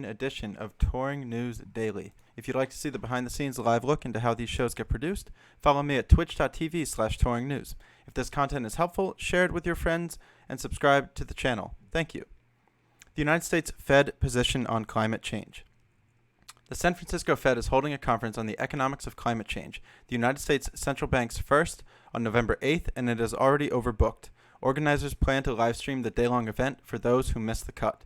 edition of Touring News Daily. If you'd like to see the behind-the-scenes live look into how these shows get produced, follow me at twitch.tv/touringnews. If this content is helpful, share it with your friends and subscribe to the channel. Thank you. The United States Fed position on climate change. The San Francisco Fed is holding a conference on the economics of climate change, the United States Central Bank's first, on November 8th, and it is already overbooked. Organizers plan to livestream the day-long event for those who missed the cut.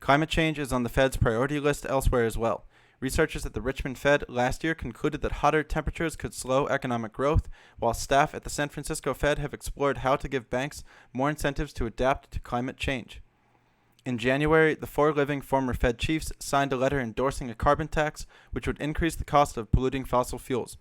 Climate change is on the Fed's priority list elsewhere as well. Researchers at the Richmond Fed last year concluded that hotter temperatures could slow economic growth, while staff at the San Francisco Fed have explored how to give banks more incentives to adapt to climate change. In January, the four living former Fed chiefs signed a letter endorsing a carbon tax, which would increase the cost of polluting fossil fuels,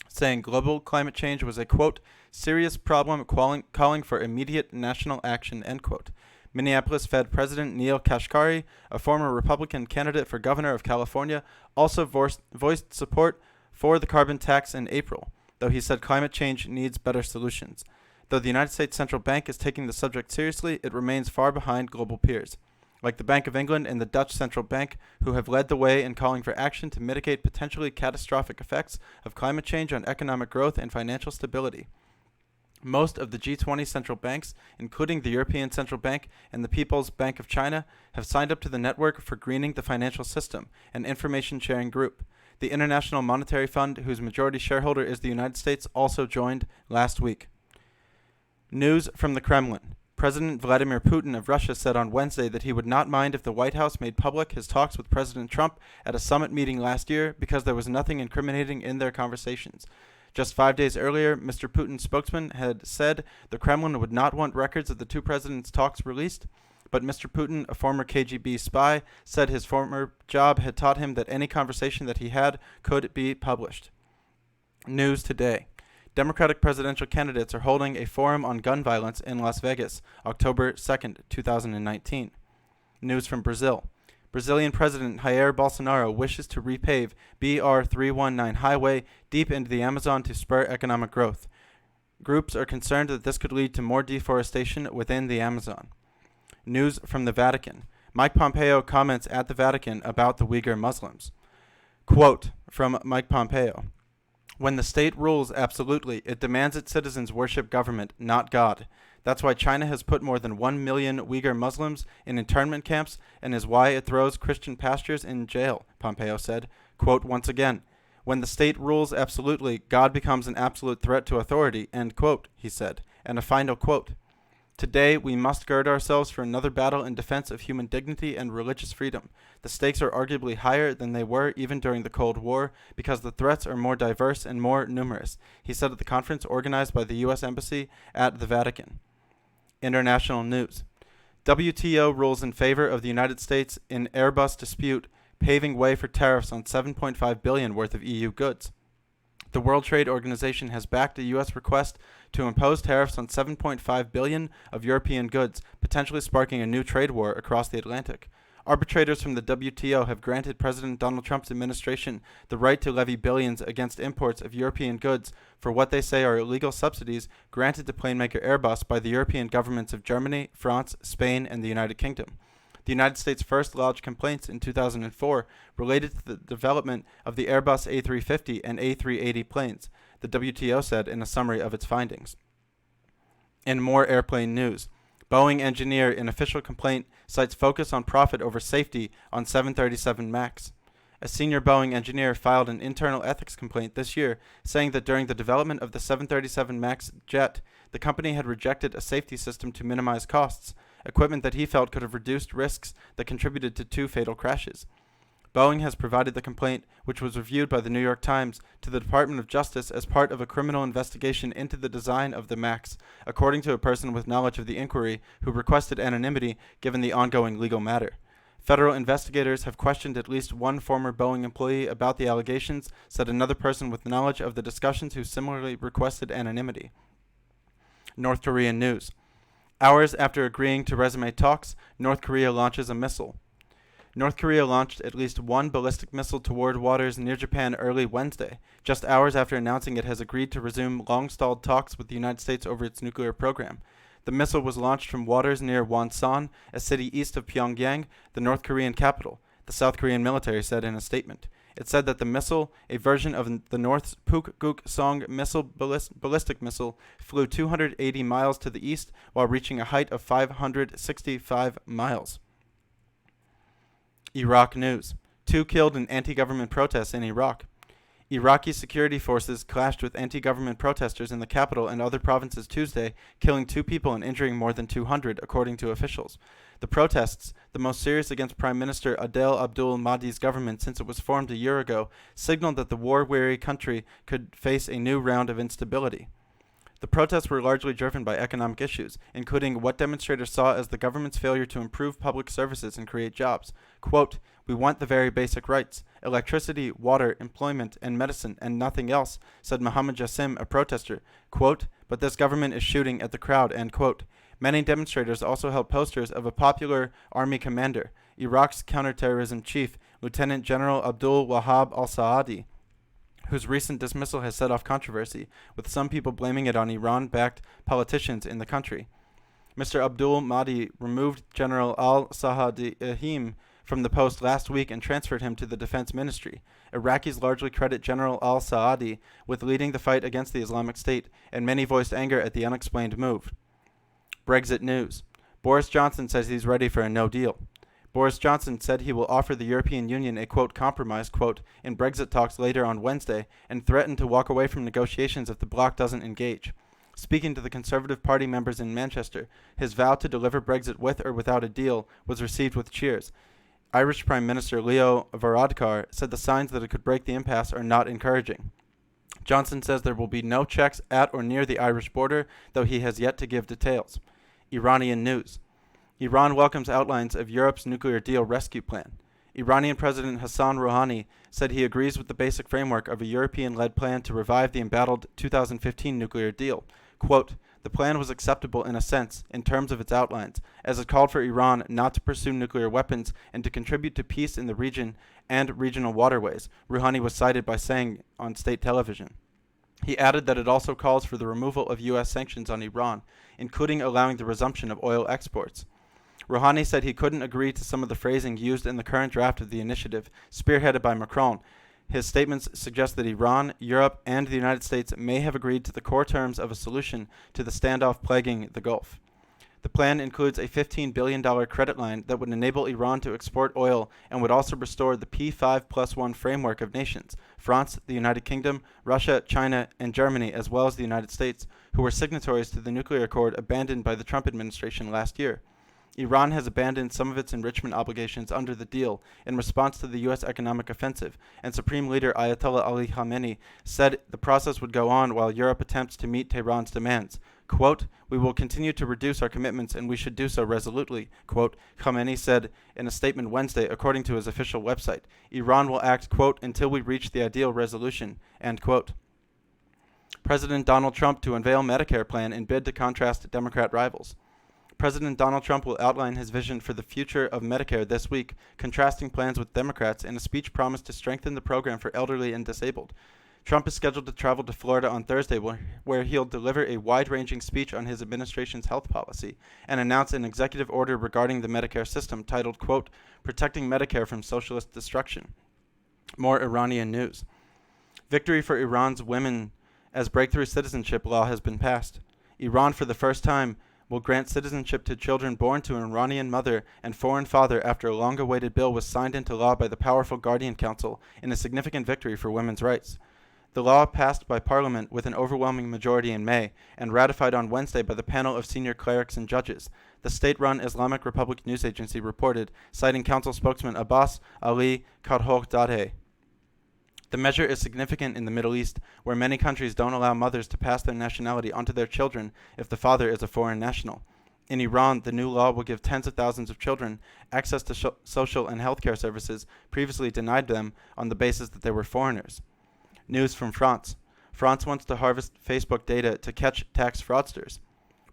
saying global climate change was a, quote, serious problem calling for immediate national action, end quote. Minneapolis Fed President Neel Kashkari, a former Republican candidate for governor of California, also voiced support for the carbon tax in April, though he said climate change needs better solutions. Though the United States Central Bank is taking the subject seriously, it remains far behind global peers, like the Bank of England and the Dutch Central Bank, who have led the way in calling for action to mitigate potentially catastrophic effects of climate change on economic growth and financial stability. Most of the G20 central banks, including the European Central Bank and the People's Bank of China, have signed up to the Network for Greening the Financial System, an information-sharing group. The International Monetary Fund, whose majority shareholder is the United States, also joined last week. News from the Kremlin. President Vladimir Putin of Russia said on Wednesday that he would not mind if the White House made public his talks with President Trump at a summit meeting last year because there was nothing incriminating in their conversations. Just 5 days earlier, Mr. Putin's spokesman had said the Kremlin would not want records of the two presidents' talks released, but Mr. Putin, a former KGB spy, said his former job had taught him that any conversation that he had could be published. News today. Democratic presidential candidates are holding a forum on gun violence in Las Vegas, October 2nd, 2019. News from Brazil. Brazilian President Jair Bolsonaro wishes to repave BR-319 highway deep into the Amazon to spur economic growth. Groups are concerned that this could lead to more deforestation within the Amazon. News from the Vatican. Mike Pompeo comments at the Vatican about the Uyghur Muslims. Quote from Mike Pompeo. When the state rules absolutely, it demands its citizens worship government, not God. That's why China has put more than 1 million Uyghur Muslims in internment camps and is why it throws Christian pastors in jail, Pompeo said. Quote once again, when the state rules absolutely, God becomes an absolute threat to authority, end quote, he said. And a final quote. Today, we must gird ourselves for another battle in defense of human dignity and religious freedom. The stakes are arguably higher than they were even during the Cold War because the threats are more diverse and more numerous, he said at the conference organized by the U.S. Embassy at the Vatican. International news. WTO rules in favor of the United States in Airbus dispute, paving way for tariffs on $7.5 billion worth of EU goods. The World Trade Organization has backed a U.S. request to impose tariffs on $7.5 billion of European goods, potentially sparking a new trade war across the Atlantic. Arbitrators from the WTO have granted President Donald Trump's administration the right to levy billions against imports of European goods for what they say are illegal subsidies granted to planemaker Airbus by the European governments of Germany, France, Spain, and the United Kingdom. The United States first lodged complaints in 2004 related to the development of the Airbus A350 and A380 planes, the WTO said in a summary of its findings. In more airplane news, Boeing engineer in official complaint cites focus on profit over safety on 737 MAX. A senior Boeing engineer filed an internal ethics complaint this year, saying that during the development of the 737 MAX jet, the company had rejected a safety system to minimize costs, equipment that he felt could have reduced risks that contributed to 2 fatal crashes. Boeing has provided the complaint, which was reviewed by the New York Times, to the Department of Justice as part of a criminal investigation into the design of the MAX, according to a person with knowledge of the inquiry who requested anonymity given the ongoing legal matter. Federal investigators have questioned at least one former Boeing employee about the allegations, said another person with knowledge of the discussions who similarly requested anonymity. North Korean news. Hours after agreeing to resume talks, North Korea launches a missile. North Korea launched at least one ballistic missile toward waters near Japan early Wednesday, just hours after announcing it has agreed to resume long-stalled talks with the United States over its nuclear program. The missile was launched from waters near Wonsan, a city east of Pyongyang, the North Korean capital. the South Korean military said in a statement. It said that the missile, a version of the North's Pukguk-song ballistic missile, flew 280 miles to the east while reaching a height of 565 miles. Iraq news. 2 killed in anti-government protests in Iraq. Iraqi security forces clashed with anti-government protesters in the capital and other provinces Tuesday, killing 2 people and injuring more than 200, according to officials. The protests, the most serious against Prime Minister Adel Abdul Mahdi's government since it was formed a year ago, signaled that the war-weary country could face a new round of instability. The protests were largely driven by economic issues, including what demonstrators saw as the government's failure to improve public services and create jobs. Quote, "We want the very basic rights, electricity, water, employment, and medicine, and nothing else," said Mohammed Jassim, a protester. Quote, "But this government is shooting at the crowd," end quote. Many demonstrators also held posters of a popular army commander, Iraq's counterterrorism chief, Lieutenant General Abdul Wahab al-Saadi, whose recent dismissal has set off controversy, with some people blaming it on Iran-backed politicians in the country. Mr. Abdul Mahdi removed General al-Saadi from the post last week and transferred him to the defense ministry. Iraqis largely credit General al-Saadi with leading the fight against the Islamic State, and many voiced anger at the unexplained move. Brexit news. Boris Johnson says he's ready for a no deal. Boris Johnson said he will offer the European Union a, quote, compromise, quote, in Brexit talks later on Wednesday, and threatened to walk away from negotiations if the bloc doesn't engage. Speaking to the Conservative Party members in Manchester, his vow to deliver Brexit with or without a deal was received with cheers. Irish Prime Minister Leo Varadkar said the signs that it could break the impasse are not encouraging. Johnson says there will be no checks at or near the Irish border, though he has yet to give details. Iranian news. Iran welcomes outlines of Europe's nuclear deal rescue plan. Iranian President Hassan Rouhani said he agrees with the basic framework of a European-led plan to revive the embattled 2015 nuclear deal. Quote, "The plan was acceptable in a sense, in terms of its outlines, as it called for Iran not to pursue nuclear weapons and to contribute to peace in the region and regional waterways," Rouhani was cited by saying on state television. He added that it also calls for the removal of U.S. sanctions on Iran, including allowing the resumption of oil exports. Rouhani said he couldn't agree to some of the phrasing used in the current draft of the initiative, spearheaded by Macron. His statements suggest that Iran, Europe, and the United States may have agreed to the core terms of a solution to the standoff plaguing the Gulf. The plan includes a $15 billion credit line that would enable Iran to export oil and would also restore the P5+1 framework of nations, France, the United Kingdom, Russia, China, and Germany, as well as the United States, who were signatories to the nuclear accord abandoned by the Trump administration last year. Iran has abandoned some of its enrichment obligations under the deal in response to the U.S. economic offensive, and Supreme Leader Ayatollah Ali Khamenei said the process would go on while Europe attempts to meet Tehran's demands. Quote, "We will continue to reduce our commitments and we should do so resolutely," quote, Khamenei said in a statement Wednesday, according to his official website. Iran will act, quote, "until we reach the ideal resolution," end quote. President Donald Trump to unveil Medicare plan in bid to contrast Democrat rivals. President Donald Trump will outline his vision for the future of Medicare this week, contrasting plans with Democrats in a speech promised to strengthen the program for elderly and disabled. Trump is scheduled to travel to Florida on Thursday, where he'll deliver a wide-ranging speech on his administration's health policy and announce an executive order regarding the Medicare system titled, quote, "Protecting Medicare from Socialist Destruction." More Iranian news. Victory for Iran's women as breakthrough citizenship law has been passed. Iran, for the first time, will grant citizenship to children born to an Iranian mother and foreign father after a long-awaited bill was signed into law by the powerful Guardian Council in a significant victory for women's rights. The law passed by Parliament with an overwhelming majority in May and ratified on Wednesday by the panel of senior clerics and judges, the state-run Islamic Republic news agency reported, citing council spokesman Abbas Ali Khadhoghdadeh. The measure is significant in the Middle East, where many countries don't allow mothers to pass their nationality onto their children if the father is a foreign national. In Iran, the new law will give tens of thousands of children access to social and healthcare services previously denied them on the basis that they were foreigners. News from France. France wants to harvest Facebook data to catch tax fraudsters.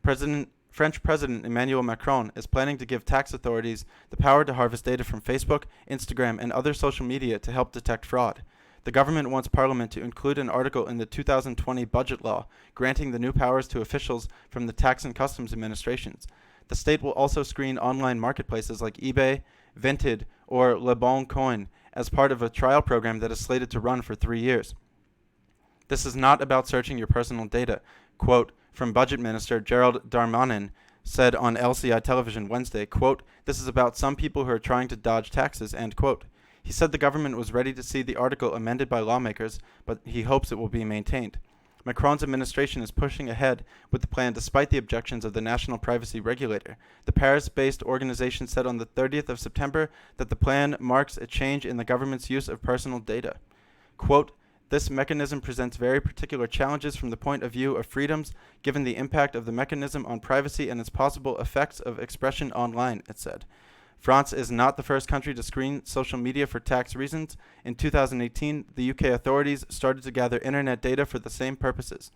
French President Emmanuel Macron is planning to give tax authorities the power to harvest data from Facebook, Instagram, and other social media to help detect fraud. The government wants Parliament to include an article in the 2020 budget law, granting the new powers to officials from the tax and customs administrations. The state will also screen online marketplaces like eBay, Vinted, or Le Bon Coin as part of a trial program that is slated to run for 3 years. This is not about searching your personal data, quote, from Budget Minister Gerald Darmanin said on LCI television Wednesday, quote, this is about some people who are trying to dodge taxes, end quote. He said the government was ready to see the article amended by lawmakers, but he hopes it will be maintained. Macron's administration is pushing ahead with the plan despite the objections of the national privacy regulator. The Paris-based organization said on the 30th of September that the plan marks a change in the government's use of personal data. Quote, this mechanism presents very particular challenges from the point of view of freedoms, given the impact of the mechanism on privacy and its possible effects of expression online, it said. France is not the first country to screen social media for tax reasons. In 2018, the UK authorities started to gather internet data for the same purposes.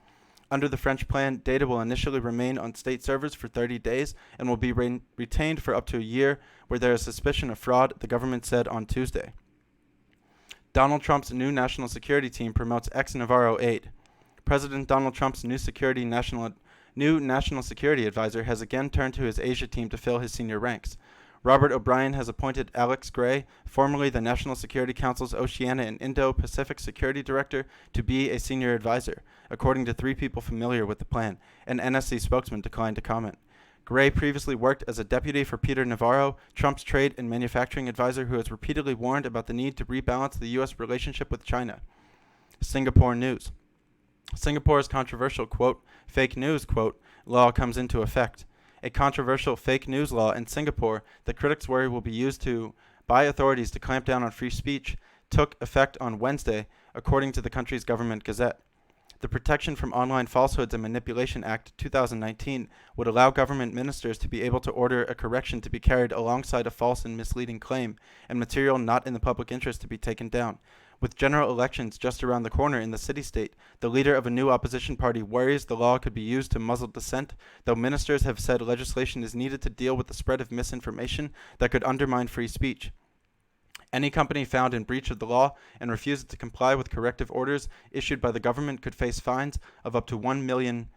Under the French plan, data will initially remain on state servers for 30 days and will be retained for up to a year where there is suspicion of fraud, the government said on Tuesday. Donald Trump's new national security team promotes ex-Navarro aide. President Donald Trump's new national security advisor has again turned to his Asia team to fill his senior ranks. Robert O'Brien has appointed Alex Gray, formerly the National Security Council's Oceania and Indo-Pacific Security Director, to be a senior advisor, according to 3 people familiar with the plan. An NSC spokesman declined to comment. Gray previously worked as a deputy for Peter Navarro, Trump's trade and manufacturing advisor, who has repeatedly warned about the need to rebalance the U.S. relationship with China. Singapore news. Singapore's controversial, quote, fake news, quote, law comes into effect. A controversial fake news law in Singapore that critics worry will be used by authorities to clamp down on free speech took effect on Wednesday, according to the country's government gazette. The Protection from Online Falsehoods and Manipulation Act 2019 would allow government ministers to be able to order a correction to be carried alongside a false and misleading claim, and material not in the public interest to be taken down. With general elections just around the corner in the city-state, the leader of a new opposition party worries the law could be used to muzzle dissent, though ministers have said legislation is needed to deal with the spread of misinformation that could undermine free speech. Any company found in breach of the law and refuses to comply with corrective orders issued by the government could face fines of up to 1 million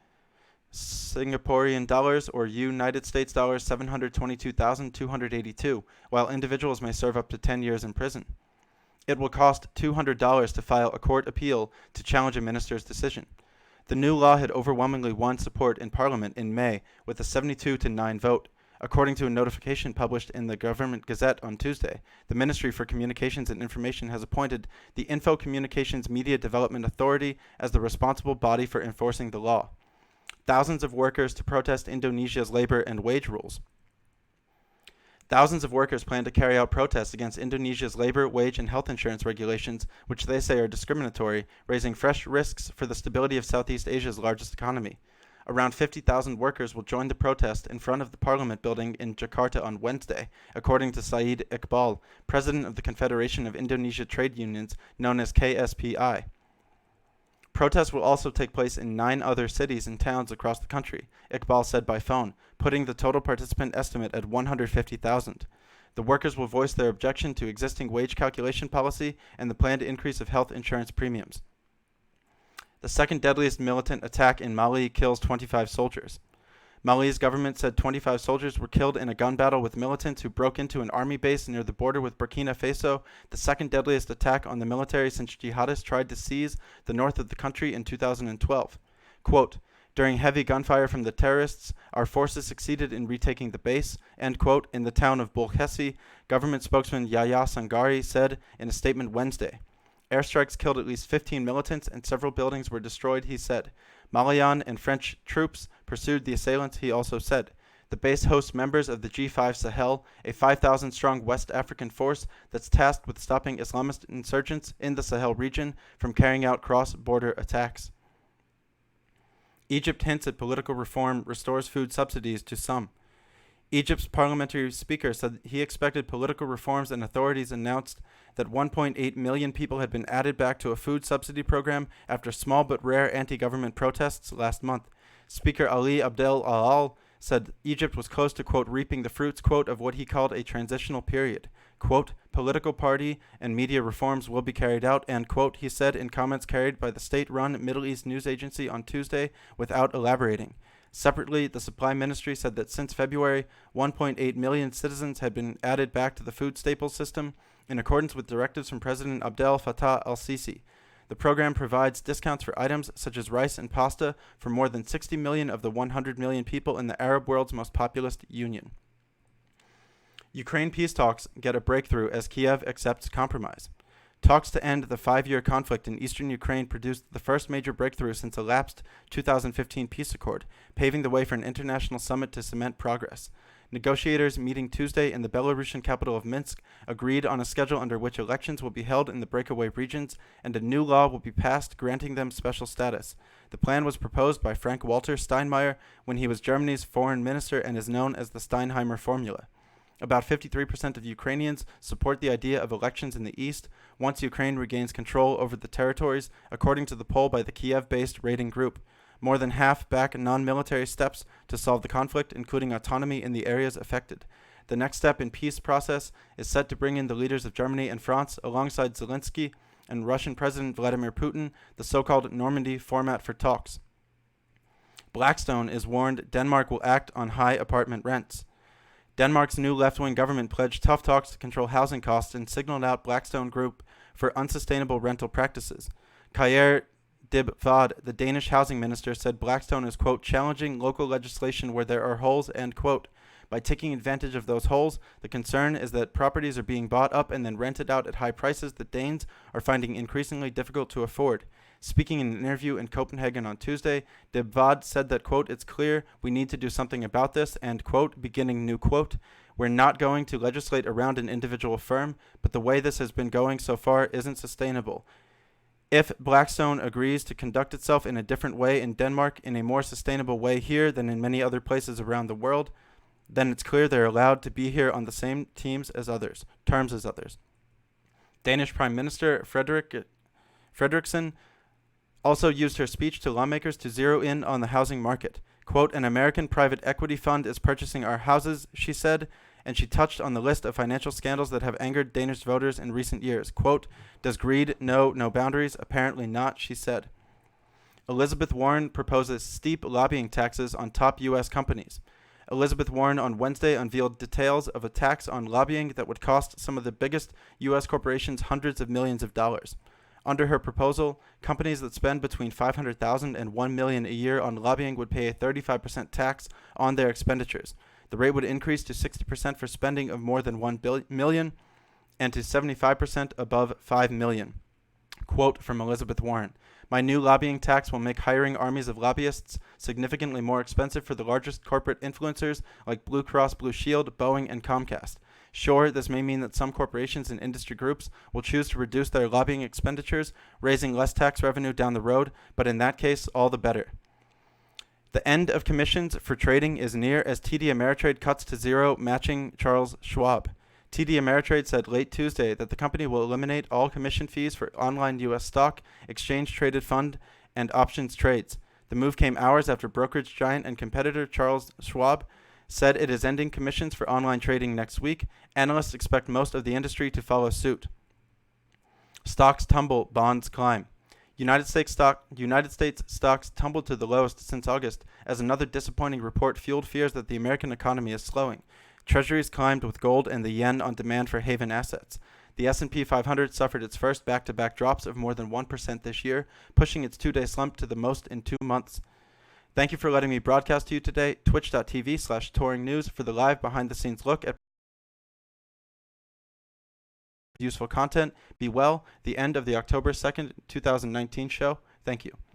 Singaporean dollars or United States dollars 722,282, while individuals may serve up to 10 years in prison. It will cost $200 to file a court appeal to challenge a minister's decision. The new law had overwhelmingly won support in Parliament in May with a 72-9 vote. According to a notification published in the Government Gazette on Tuesday, the Ministry for Communications and Information has appointed the Info Communications Media Development Authority as the responsible body for enforcing the law. Thousands of workers to protest Indonesia's labor and wage rules. Thousands of workers plan to carry out protests against Indonesia's labor, wage, and health insurance regulations, which they say are discriminatory, raising fresh risks for the stability of Southeast Asia's largest economy. Around 50,000 workers will join the protest in front of the Parliament building in Jakarta on Wednesday, according to Said Iqbal, president of the Confederation of Indonesia Trade Unions, known as KSPI. Protests will also take place in 9 other cities and towns across the country, Iqbal said by phone, putting the total participant estimate at 150,000. The workers will voice their objection to existing wage calculation policy and the planned increase of health insurance premiums. The second deadliest militant attack in Mali kills 25 soldiers. Mali's government said 25 soldiers were killed in a gun battle with militants who broke into an army base near the border with Burkina Faso, the second deadliest attack on the military since jihadists tried to seize the north of the country in 2012. Quote, during heavy gunfire from the terrorists, our forces succeeded in retaking the base, end quote, in the town of Bolkesi, government spokesman Yahya Sangari said in a statement Wednesday. Airstrikes killed at least 15 militants and several buildings were destroyed, he said. Malian and French troops pursued the assailants, he also said. The base hosts members of the G5 Sahel, a 5,000-strong West African force that's tasked with stopping Islamist insurgents in the Sahel region from carrying out cross-border attacks. Egypt hints at political reform restores food subsidies to some. Egypt's parliamentary speaker said he expected political reforms, and authorities announced that 1.8 million people had been added back to a food subsidy program after small but rare anti-government protests last month. Speaker Ali Abdel Al said Egypt was close to, quote, reaping the fruits, quote, of what he called a transitional period. Quote, political party and media reforms will be carried out, and, quote, he said in comments carried by the state-run Middle East news agency on Tuesday without elaborating. Separately, the supply ministry said that since February, 1.8 million citizens had been added back to the food staples system in accordance with directives from President Abdel Fattah al-Sisi. The program provides discounts for items such as rice and pasta for more than 60 million of the 100 million people in the Arab world's most populous union. Ukraine peace talks get a breakthrough as Kiev accepts compromise. Talks to end the 5-year conflict in eastern Ukraine produced the first major breakthrough since a lapsed 2015 peace accord, paving the way for an international summit to cement progress. Negotiators meeting Tuesday in the Belarusian capital of Minsk agreed on a schedule under which elections will be held in the breakaway regions and a new law will be passed granting them special status. The plan was proposed by Frank-Walter Steinmeier when he was Germany's foreign minister and is known as the Steinheimer Formula. About 53% of Ukrainians support the idea of elections in the east once Ukraine regains control over the territories, according to the poll by the Kiev-based rating group. More than half back non-military steps to solve the conflict, including autonomy in the areas affected. The next step in peace process is set to bring in the leaders of Germany and France alongside Zelensky and Russian President Vladimir Putin, the so-called Normandy format for talks. Blackstone is warned Denmark will act on high apartment rents. Denmark's new left-wing government pledged tough talks to control housing costs and signaled out Blackstone Group for unsustainable rental practices. Kjær Dybvad, the Danish housing minister, said Blackstone is, quote, challenging local legislation where there are holes, and, quote, by taking advantage of those holes, the concern is that properties are being bought up and then rented out at high prices that Danes are finding increasingly difficult to afford. Speaking in an interview in Copenhagen on Tuesday, Dybvad said that, quote, it's clear we need to do something about this, and, quote, beginning new quote, we're not going to legislate around an individual firm, but the way this has been going so far isn't sustainable. If Blackstone agrees to conduct itself in a different way in Denmark, in a more sustainable way here than in many other places around the world, then it's clear they're allowed to be here on the same terms as others. Danish Prime Minister Frederiksen also used her speech to lawmakers to zero in on the housing market. Quote, an American private equity fund is purchasing our houses, she said, and she touched on the list of financial scandals that have angered Danish voters in recent years. Quote, does greed know no boundaries? Apparently not, she said. Elizabeth Warren proposes steep lobbying taxes on top U.S. companies. Elizabeth Warren on Wednesday unveiled details of a tax on lobbying that would cost some of the biggest U.S. corporations hundreds of millions of dollars. Under her proposal, companies that spend between $500,000 and $1 million a year on lobbying would pay a 35% tax on their expenditures. The rate would increase to 60% for spending of more than $1 million and to 75% above $5 million. Quote from Elizabeth Warren, my new lobbying tax will make hiring armies of lobbyists significantly more expensive for the largest corporate influencers like Blue Cross Blue Shield, Boeing, and Comcast. Sure, this may mean that some corporations and industry groups will choose to reduce their lobbying expenditures, raising less tax revenue down the road, but in that case, all the better. The end of commissions for trading is near as TD Ameritrade cuts to zero, matching Charles Schwab. TD Ameritrade said late Tuesday that the company will eliminate all commission fees for online U.S. stock, exchange-traded fund, and options trades. The move came hours after brokerage giant and competitor Charles Schwab said it is ending commissions for online trading next week. Analysts expect most of the industry to follow suit. Stocks tumble, bonds climb. United States stocks tumbled to the lowest since August as another disappointing report fueled fears that the American economy is slowing. Treasuries climbed with gold and the yen on demand for haven assets. The S&P 500 suffered its first back-to-back drops of more than 1% this year, pushing its 2-day slump to the most in 2 months. Thank you for letting me broadcast to you today. Twitch.tv/TouringNews for the live behind-the-scenes look at useful content. Be well. The end of the October 2nd, 2019 show. Thank you.